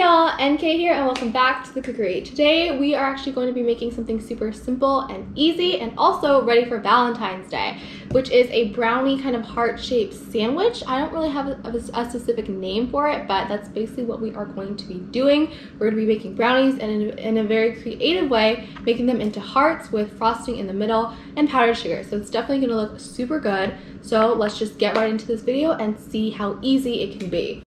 y'all, NK here and welcome back to the Cookery. Today we are actually going to be making something super simple and easy and also ready for Valentine's Day, which is a brownie kind of heart-shaped sandwich. I don't really have a specific name for it, but that's basically what we are going to be doing. We're going to be making brownies and in a very creative way, making them into hearts with frosting in the middle and powdered sugar. So it's definitely going to look super good. So let's just get right into this video and see how easy it can be.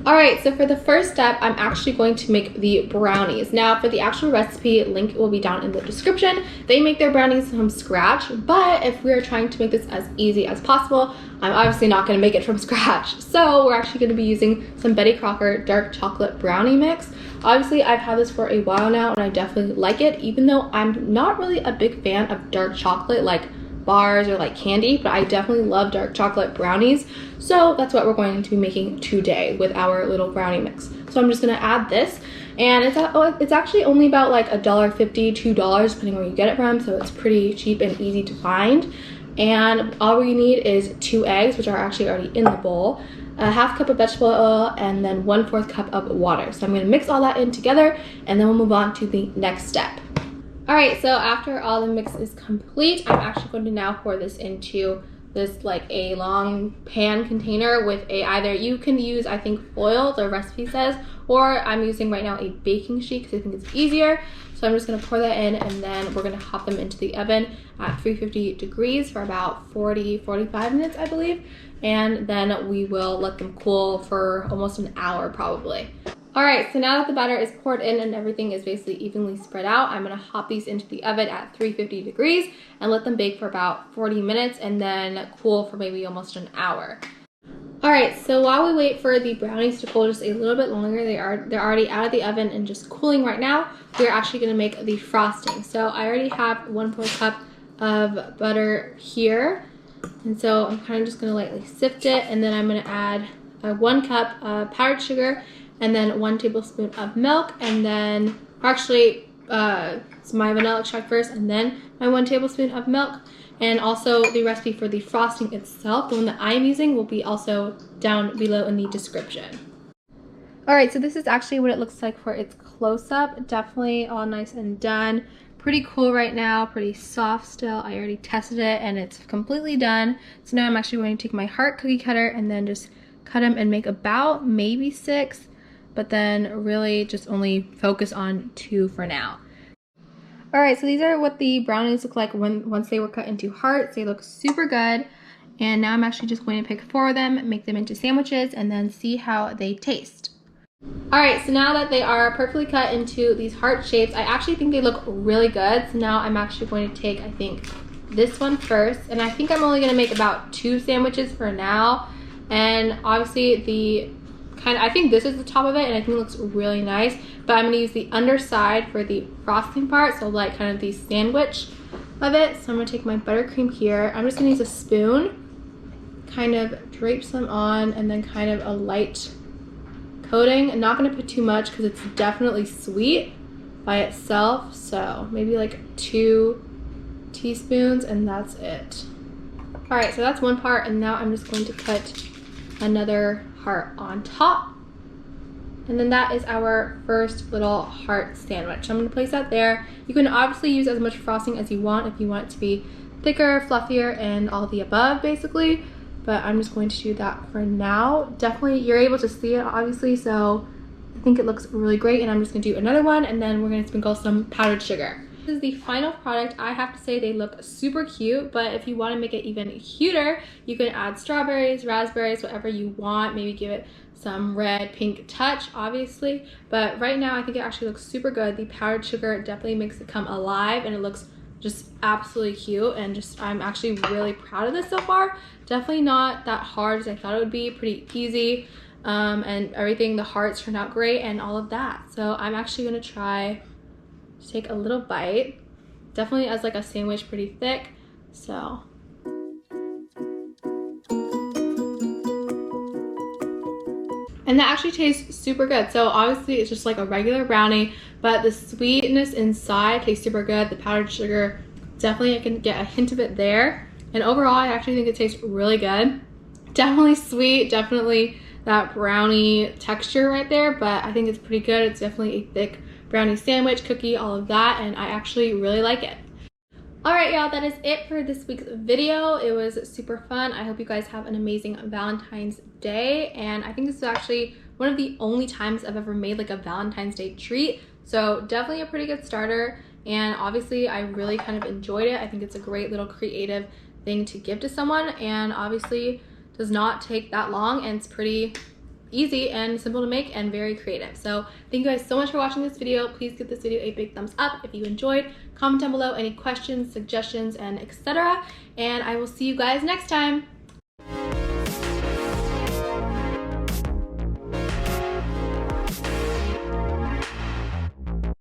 Alright, so for the first step, I'm actually going to make the brownies. Now, for the actual recipe, link will be down in the description. They make their brownies from scratch, but if we are trying to make this as easy as possible, I'm obviously not going to make it from scratch. So we're actually going to be using some Betty Crocker dark chocolate brownie mix. Obviously, I've had this for a while now, and I definitely like it, even though I'm not really a big fan of dark chocolate, like bars or like candy, but I definitely love dark chocolate brownies. So that's what we're going to be making today with our little brownie mix. So I'm just going to add this, and it's actually only about like $1.50, $2 depending where you get it from, so it's pretty cheap and easy to find. And all we need is 2 eggs, which are actually already in the bowl, a half cup of vegetable oil, and then 1/4 cup of water. So I'm going to mix all that in together, and then we'll move on to the next step. Alright, so after all the mix is complete, I'm actually going to now pour this into this like a long pan container with either you can use, I think, foil, the recipe says, or I'm using right now a baking sheet because I think it's easier. So I'm just going to pour that in, and then we're going to hop them into the oven at 350 degrees for about 40-45 minutes, I believe. And then we will let them cool for almost an hour probably. Alright, so now that the batter is poured in and everything is basically evenly spread out, I'm going to hop these into the oven at 350 degrees and let them bake for about 40 minutes and then cool for maybe almost an hour. Alright, so while we wait for the brownies to cool just a little bit longer, they're already out of the oven and just cooling right now, we're actually going to make the frosting. So I already have 1/4 cup of butter here, and so I'm kind of just going to lightly sift it, and then I'm going to add 1 cup of powdered sugar, and then 1 tablespoon of milk, and then, actually, it's my vanilla extract first, and then my 1 tablespoon of milk. And also the recipe for the frosting itself, the one that I'm using, will be also down below in the description. Alright, so this is actually what it looks like for its close-up. Definitely all nice and done. Pretty cool right now, pretty soft still. I already tested it and it's completely done. So now I'm actually going to take my heart cookie cutter and then just cut them and make about maybe 6. But then really just only focus on 2 for now. Alright, so these are what the brownies look like once they were cut into hearts. They look super good. And now I'm actually just going to pick 4 of them, make them into sandwiches, and then see how they taste. Alright, so now that they are perfectly cut into these heart shapes, I actually think they look really good. So now I'm actually going to take, I think, this one first. And I think I'm only going to make about 2 sandwiches for now. And obviously I think this is the top of it, and I think it looks really nice, but I'm going to use the underside for the frosting part, so like kind of the sandwich of it. So I'm going to take my buttercream here. I'm just going to use a spoon, kind of drape some on, and then kind of a light coating. I'm not going to put too much because it's definitely sweet by itself, so maybe like 2 teaspoons, and that's it. Alright, so that's one part, and now I'm just going to cut another heart on top, and then that is our first little heart sandwich. I'm going to place that there. You can obviously use as much frosting as you want if you want it to be thicker, fluffier, and all the above basically, but I'm just going to do that for now. Definitely you're able to see it obviously, so I think it looks really great, and I'm just going to do another one, and then we're going to sprinkle some powdered sugar. This is the final product. I have to say they look super cute, but if you want to make it even cuter, you can add strawberries, raspberries, whatever you want. Maybe give it some red, pink touch, obviously. But right now, I think it actually looks super good. The powdered sugar definitely makes it come alive, and it looks just absolutely cute. And I'm actually really proud of this so far. Definitely not that hard as I thought it would be. Pretty easy, and everything. The hearts turned out great, and all of that. So I'm actually gonna try. Take a little bite, definitely as like a sandwich, pretty thick, so. And that actually tastes super good. So obviously it's just like a regular brownie, but the sweetness inside tastes super good. The powdered sugar, definitely I can get a hint of it there. And overall, I actually think it tastes really good. Definitely sweet, definitely that brownie texture right there, but I think it's pretty good. It's definitely a thick brownie sandwich, cookie, all of that, and I actually really like it. Alright y'all, that is it for this week's video. It was super fun. I hope you guys have an amazing Valentine's Day, and I think this is actually one of the only times I've ever made like a Valentine's Day treat, so definitely a pretty good starter. And obviously I really kind of enjoyed it. I think it's a great little creative thing to give to someone, and obviously does not take that long, and it's pretty easy and simple to make and very creative. So thank you guys so much for watching this video. Please give this video a big thumbs up if you enjoyed. Comment down below any questions, suggestions, and etc. And I will see you guys next time.